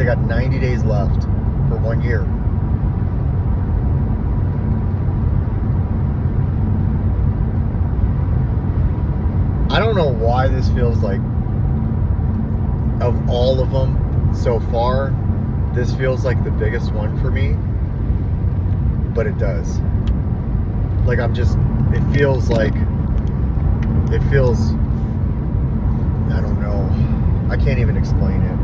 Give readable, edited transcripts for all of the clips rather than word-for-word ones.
got 90 days left for 1 year. I don't know why this feels like, of all of them so far, this feels like the biggest one for me. But it does. Like it feels, I don't know. I can't even explain it.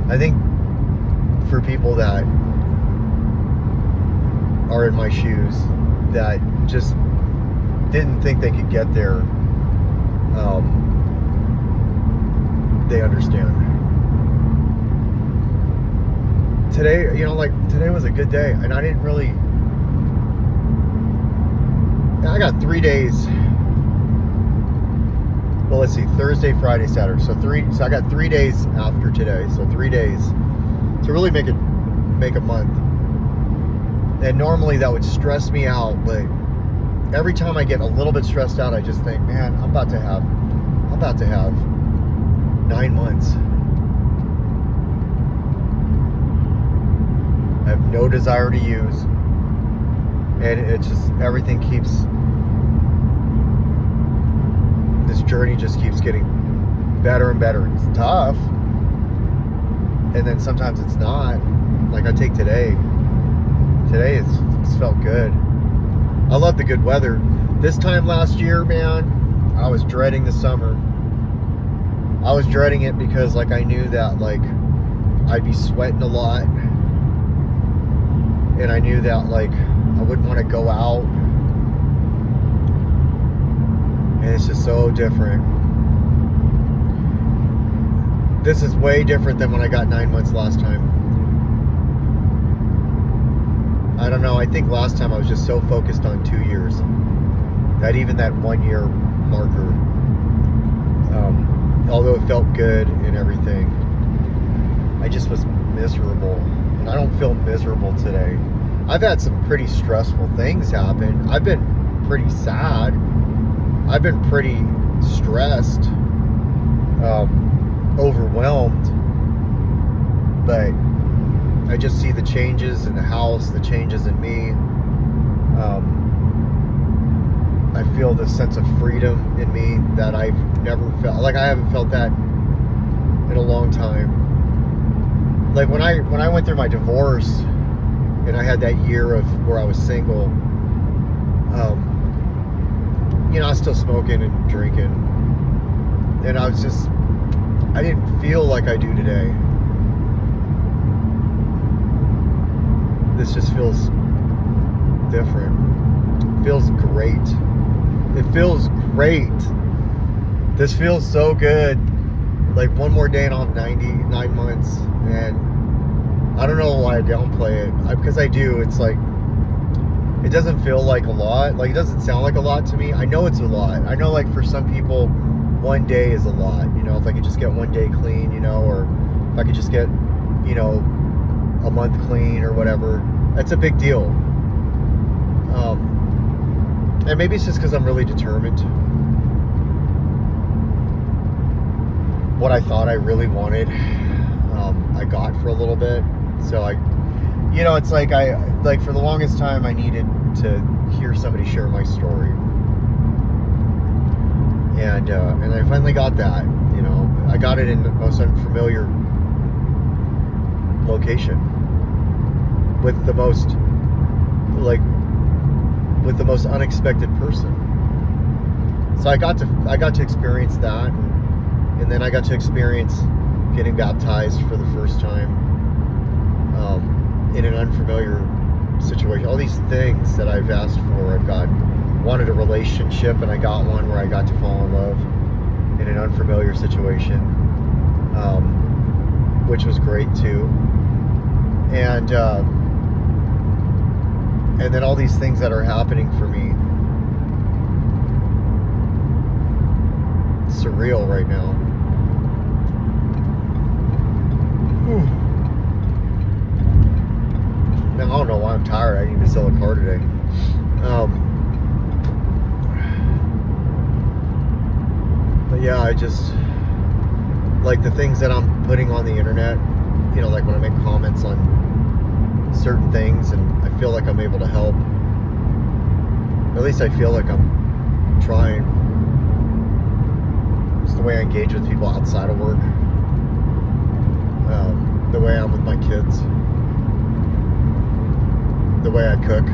I think for people that are in my shoes, that just didn't think they could get there, they understand. Today, today was a good day, and I got 3 days. Well, let's see, Thursday, Friday, Saturday. So I got 3 days after today. So 3 days to really make a month. And normally that would stress me out, but every time I get a little bit stressed out, I just think, man, I'm about to have 9 months. I have no desire to use, and it's just, everything keeps, this journey just keeps getting better and better. It's tough, and then sometimes it's not. Like I take today it's felt good. I love the good weather. This time last year, man, I was dreading the summer. I was dreading it because I knew that I'd be sweating a lot, and I knew that I wouldn't want to go out, and it's just so different. This is way different than when I got 9 months last time. I don't know, I think last time I was just so focused on 2 years that even that 1 year marker, although it felt good and everything, I just was miserable. And I don't feel miserable today. I've had some pretty stressful things happen. I've been pretty sad. I've been pretty stressed, overwhelmed. But I just see the changes in the house, the changes in me. I feel this sense of freedom in me that I've never felt. I haven't felt that in a long time. When I went through my divorce, and I had that year of where I was single, I was still smoking and drinking, and I didn't feel like I do today. This just feels different. It feels great. It feels great. This feels so good. One more day and I'll have 9 months, and I don't know why I downplay it, because I do. It's it doesn't feel like a lot. It doesn't sound like a lot to me. I know it's a lot. I know for some people, 1 day is a lot. If I could just get 1 day clean, or if I could just get, a month clean or whatever, that's a big deal. And maybe it's just because I'm really determined. What I thought I really wanted, I got for a little bit. So it's for the longest time I needed to hear somebody share my story, and I finally got that. I got it in the most unfamiliar location, with the most unexpected person. So I got to experience that, and then I got to experience getting baptized for the first time, in an unfamiliar situation. All these things that I've asked for, wanted a relationship, and I got one where I got to fall in love in an unfamiliar situation, which was great too. And then all these things that are happening for me, it's surreal right now. Now, I don't know why I'm tired. I didn't even sell a car today. But yeah, like the things that I'm putting on the internet, you know, like when I make comments on certain things and I feel like I'm able to help. At least I feel like I'm trying. It's the way I engage with people outside of work. The way I'm with my kids. The way I cook.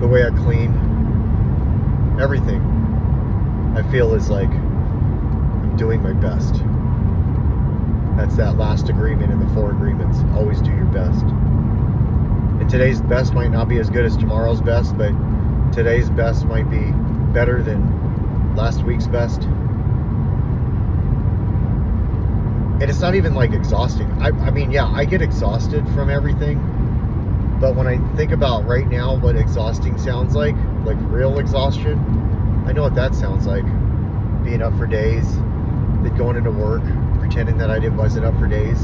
The way I clean. Everything I feel is like I'm doing my best. That's that last agreement in the 4 agreements. Always do your best. And today's best might not be as good as tomorrow's best, but today's best might be better than last week's best. And it's not even like exhausting. I mean, yeah, I get exhausted from everything. But when I think about right now what exhausting sounds like real exhaustion, I know what that sounds like. Being up for days, then going into work, pretending that I wasn't up for days,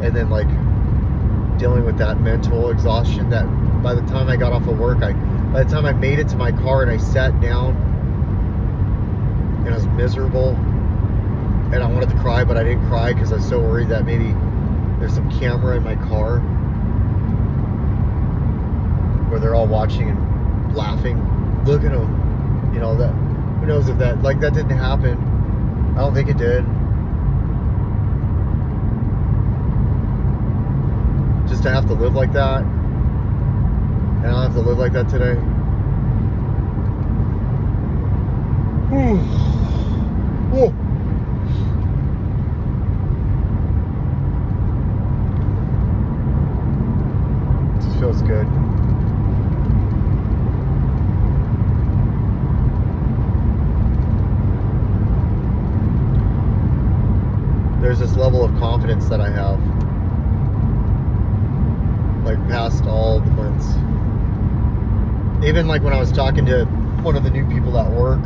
and then like dealing with that mental exhaustion that by the time I got off of work, by the time I made it to my car and I sat down and I was miserable and I wanted to cry, but I didn't cry because I was so worried that maybe there's some camera in my car where they're all watching and laughing. Look at them. You know, that, who knows if that, like, that didn't happen. I don't think it did. Just to have to live like that. And I don't have to live like that today. Whew. It just feels good. There's this level of confidence that I have, like past all the months. Even like when I was talking to one of the new people at work,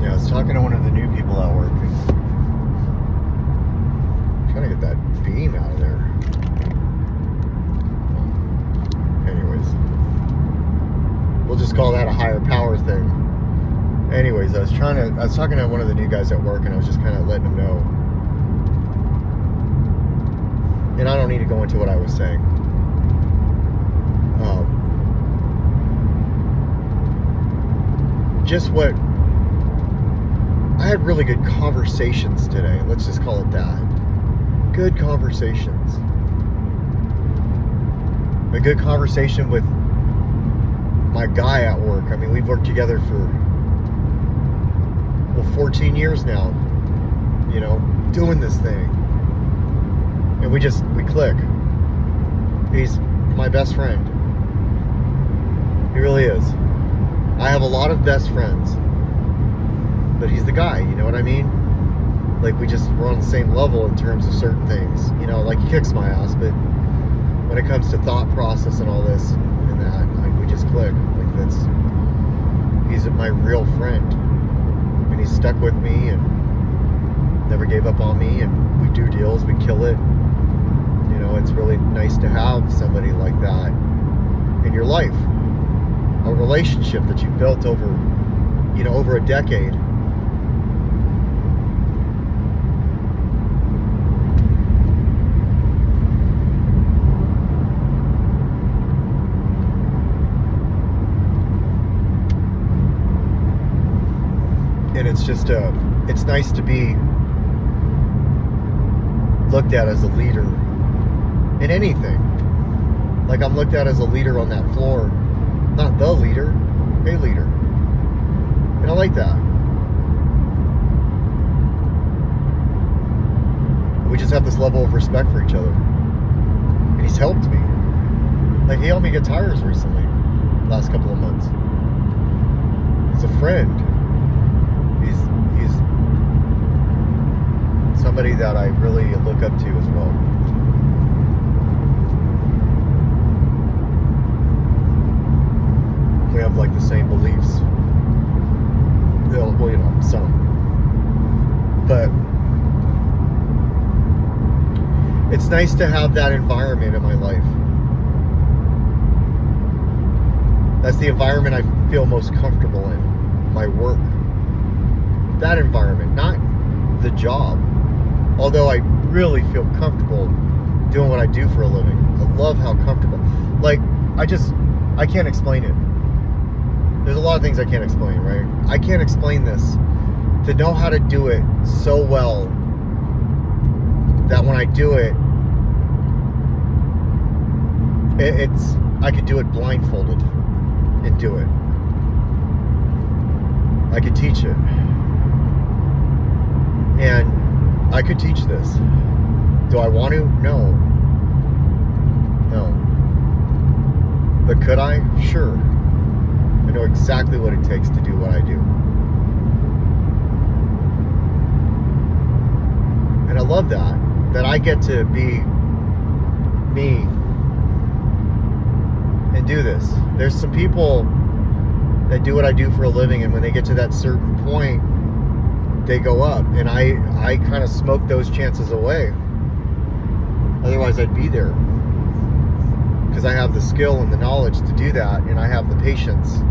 yeah, I was talking to one of the new people at work. I'm trying to get that beam out of there. Anyways. We'll just call that a higher power thing. Anyways, I was talking to one of the new guys at work and I was just kind of letting him know. And I don't need to go into what I was saying. Just what, I had really good conversations today. Let's just call it that. Good conversations. A good conversation with my guy at work. I mean, we've worked together for 14 years now, you know, doing this thing. And we click. He's my best friend. He really is. I have a lot of best friends, but he's the guy, you know what I mean? Like, we're on the same level in terms of certain things. You know, like, he kicks my ass, but when it comes to thought process and all this and that, like, we just click. Like, he's my real friend. And he's stuck with me and never gave up on me, and we do deals, we kill it. You know, it's really nice to have somebody like that in your life. A relationship that you've built over a decade. And it's just it's nice to be looked at as a leader in anything. Like, I'm looked at as a leader on that floor. Not the leader, a leader. And I like that. We just have this level of respect for each other. And he's helped me. Like, he helped me get tires recently, last couple of months. He's a friend. He's somebody that I really look up to as well. We have like the same beliefs. Well, you know, some. But it's nice to have that environment in my life. That's the environment I feel most comfortable in. My work. That environment, not the job. Although I really feel comfortable doing what I do for a living. I love how comfortable. Like, I can't explain it. There's a lot of things I can't explain, right? I can't explain this. To know how to do it so well that when I do it, I could do it blindfolded and do it. I could teach it. And I could teach this. Do I want to? No. But could I? Sure. I know exactly what it takes to do what I do. And I love that I get to be me and do this. There's some people that do what I do for a living, and when they get to that certain point, they go up, and I kind of smoke those chances away. Otherwise I'd be there, because I have the skill and the knowledge to do that, and I have the patience.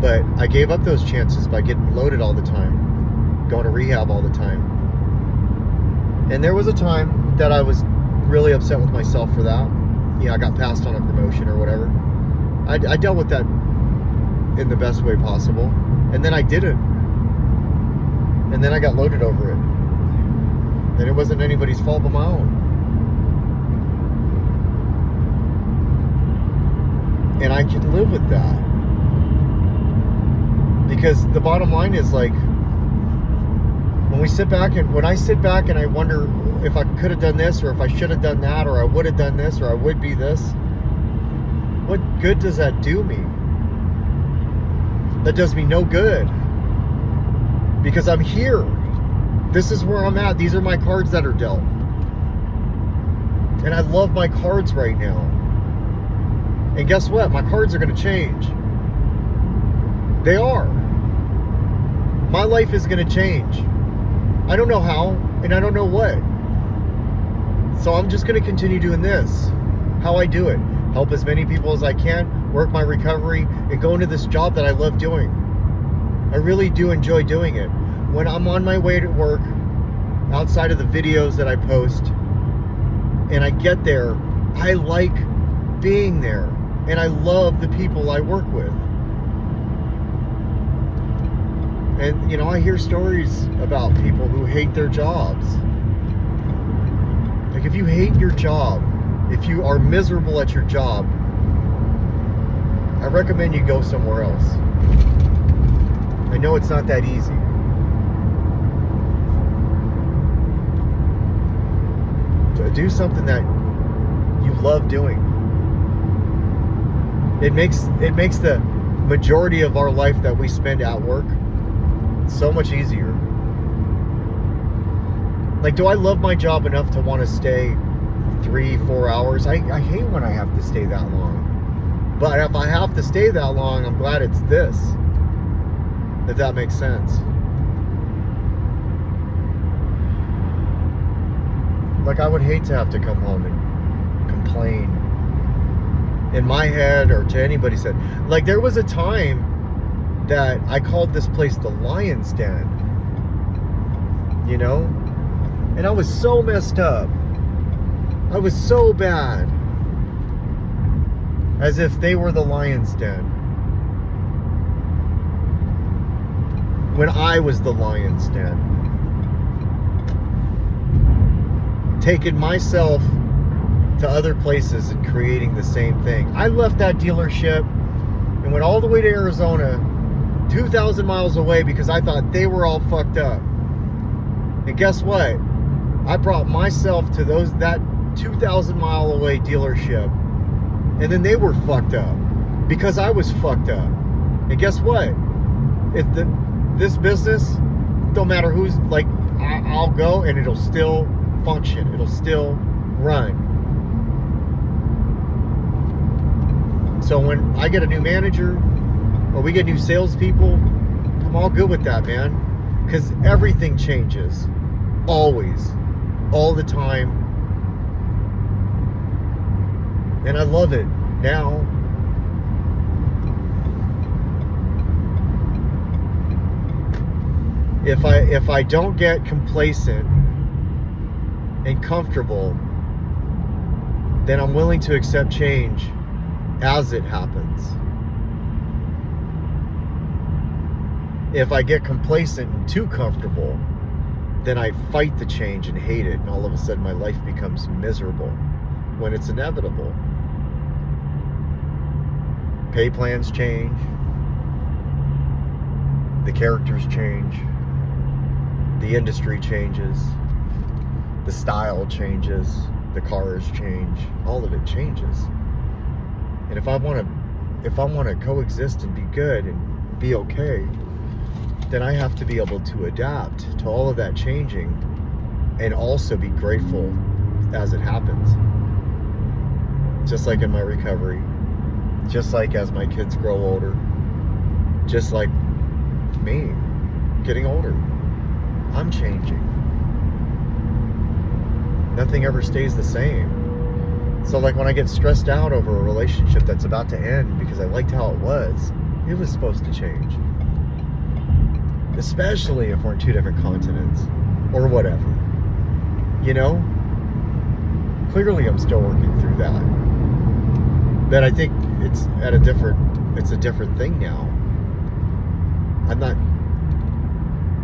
But I gave up those chances by getting loaded all the time, going to rehab all the time. And there was a time that I was really upset with myself for that. I got passed on a promotion or whatever. I dealt with that in the best way possible. And then I did it. And then I got loaded over it. And it wasn't anybody's fault but my own. And I can live with that. Because the bottom line is, like, when I sit back and I wonder if I could have done this, or if I should have done that, or I would have done this, or I would be this, what good does that do me? That does me no good. Because I'm here. This is where I'm at. These are my cards that are dealt. And I love my cards right now. And guess what? My cards are going to change. They are. My life is going to change. I don't know how, and I don't know what. So I'm just going to continue doing this. How I do it. Help as many people as I can, work my recovery, and go into this job that I love doing. I really do enjoy doing it. When I'm on my way to work, outside of the videos that I post, and I get there, I like being there. And I love the people I work with. And, I hear stories about people who hate their jobs. Like, if you hate your job, if you are miserable at your job, I recommend you go somewhere else. I know it's not that easy. To do something that you love doing. It makes the majority of our life that we spend at work so much easier. Like, do I love my job enough to want to stay 3-4 hours? I hate when I have to stay that long. But if I have to stay that long, I'm glad it's this. If that makes sense. Like, I would hate to have to come home and complain in my head or to anybody's head. Like, there was a time that I called this place the Lion's Den, and I was so messed up. I was so bad, as if they were the Lion's Den when I was the Lion's Den, taking myself to other places and creating the same thing. I left that dealership and went all the way to Arizona, 2,000 miles away, because I thought they were all fucked up. And guess what? I brought myself to that 2,000 mile away dealership, and then they were fucked up because I was fucked up. And guess what? If this business, don't matter who's, like, I'll go and it'll still function. It'll still run. So when I get a new manager, or we get new salespeople, I'm all good with that, man. Because everything changes. Always. All the time. And I love it now. If I don't get complacent and comfortable, then I'm willing to accept change as it happens. If I get complacent and too comfortable, then I fight the change and hate it, and all of a sudden my life becomes miserable when it's inevitable. Pay plans change, the characters change, the industry changes, the style changes, the cars change, all of it changes. And if I want to coexist and be good and be okay, then I have to be able to adapt to all of that changing and also be grateful as it happens. Just like in my recovery, just like as my kids grow older, just like me getting older, I'm changing. Nothing ever stays the same. So like when I get stressed out over a relationship that's about to end because I liked how it was supposed to change. Especially if we're in 2 different continents or whatever. You know? Clearly I'm still working through that. But I think it's a different thing now. I'm not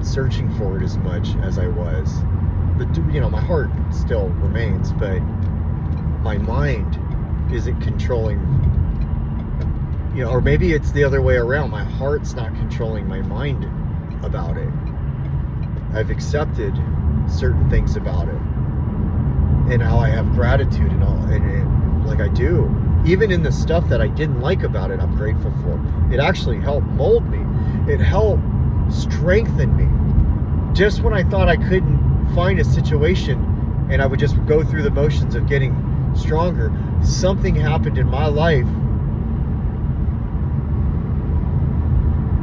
searching for it as much as I was. But you know, my heart still remains, but my mind isn't controlling, you know, or maybe it's the other way around. My heart's not controlling my mind about it. I've accepted certain things about it, and how I have gratitude and all, and like I do. Even in the stuff that I didn't like about it, I'm grateful for. It actually helped mold me. It helped strengthen me. Just when I thought I couldn't find a situation and I would just go through the motions of getting stronger, something happened in my life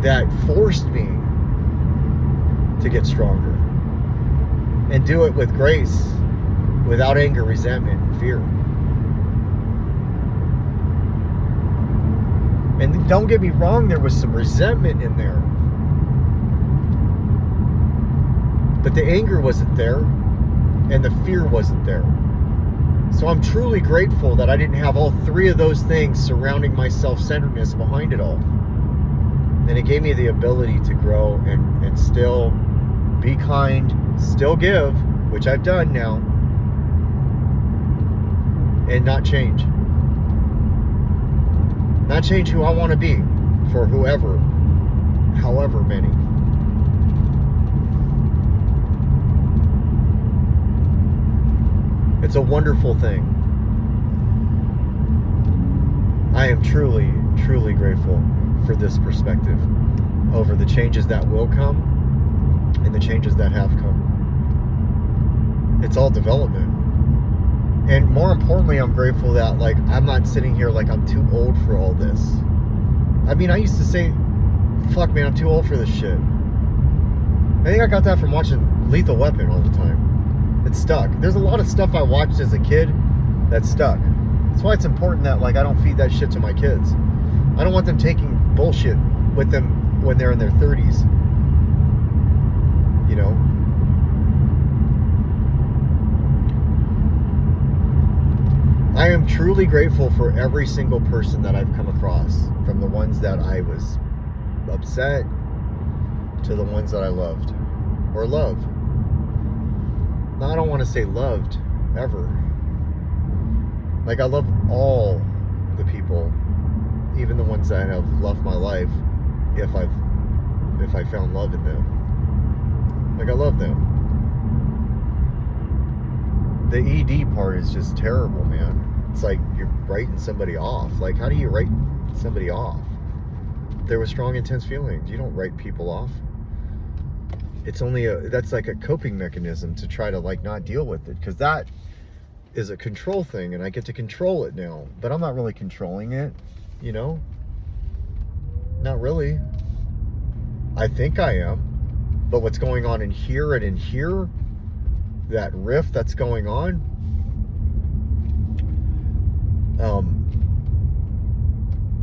that forced me to get stronger and do it with grace, without anger, resentment, and fear. And don't get me wrong, there was some resentment in there, but the anger wasn't there and the fear wasn't there. So I'm truly grateful that I didn't have all 3 of those things surrounding my self-centeredness behind it all. And it gave me the ability to grow and still be kind, still give, which I've done now, and not change. Not change who I want to be for whoever, however many. It's a wonderful thing. I am truly, truly grateful for this perspective over the changes that will come and the changes that have come. It's all development. And more importantly, I'm grateful that like I'm not sitting here like I'm too old for all this. I mean, I used to say, fuck man, I'm too old for this shit. I think I got that from watching Lethal Weapon all the time. It stuck. There's a lot of stuff I watched as a kid that stuck. That's why it's important that like I don't feed that shit to my kids. I don't want them taking bullshit with them when they're in their 30s. You know? I am truly grateful for every single person that I've come across, from the ones that I was upset to the ones that I loved or love. Now, I don't want to say loved ever. Like, I love all the people, even the ones that have loved my life, if I found love in them. Like, I love them. The ED part is just terrible, man. It's like you're writing somebody off. Like, how do you write somebody off? There was strong, intense feelings. You don't write people off. It's only that's like a coping mechanism to try to like not deal with it, because that is a control thing and I get to control it now, but I'm not really controlling it, you know? Not really. I think I am, but what's going on in here and in here, that rift that's going on,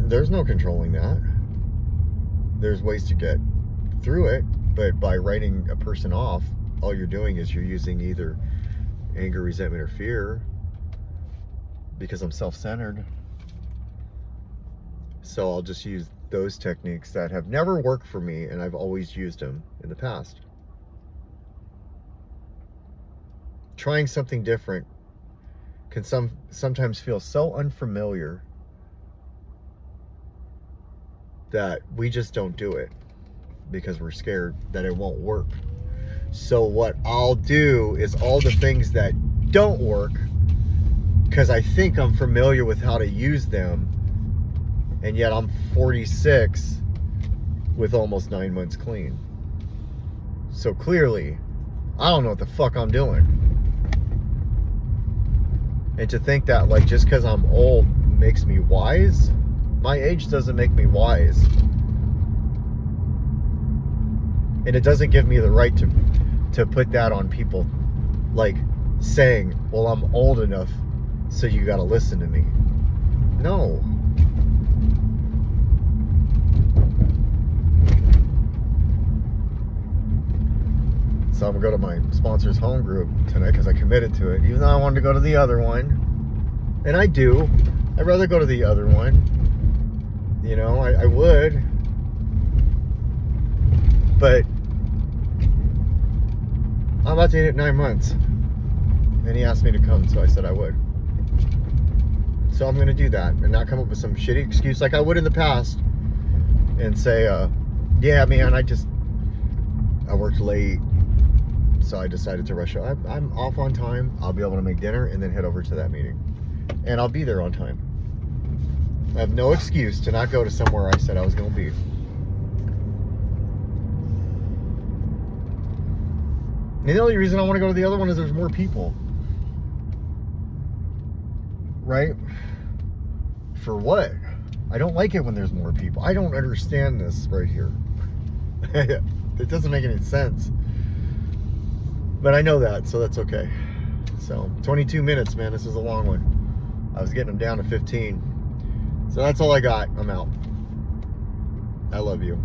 there's no controlling that. There's ways to get through it, But by writing a person off, all you're doing is you're using either anger, resentment, or fear, because I'm self-centered. So I'll just use those techniques that have never worked for me, and I've always used them in the past. Trying something different can sometimes feel so unfamiliar that we just don't do it because we're scared that it won't work. So what I'll do is all the things that don't work, because I think I'm familiar with how to use them, and yet I'm 46 with almost 9 months clean. So clearly, I don't know what the fuck I'm doing. And to think that, like, just because I'm old makes me wise, my age doesn't make me wise. And it doesn't give me the right to put that on people, like saying, well, I'm old enough, so you gotta listen to me. No. So I'm gonna go to my sponsor's home group tonight because I committed to it, even though I wanted to go to the other one. And I do. I'd rather go to the other one. You know, I would. But I'm about to hit 9 months. And he asked me to come, so I said I would. So I'm gonna do that and not come up with some shitty excuse like I would in the past and say, yeah, man, I worked late, so I decided to rush out. I'm off on time. I'll be able to make dinner and then head over to that meeting. And I'll be there on time. I have no excuse to not go to somewhere I said I was going to be. And the only reason I want to go to the other one is there's more people. Right? For what? I don't like it when there's more people. I don't understand this right here. It doesn't make any sense. But I know that, so that's okay. So, 22 minutes, man. This is a long one. I was getting them down to 15. So that's all I got. I'm out. I love you.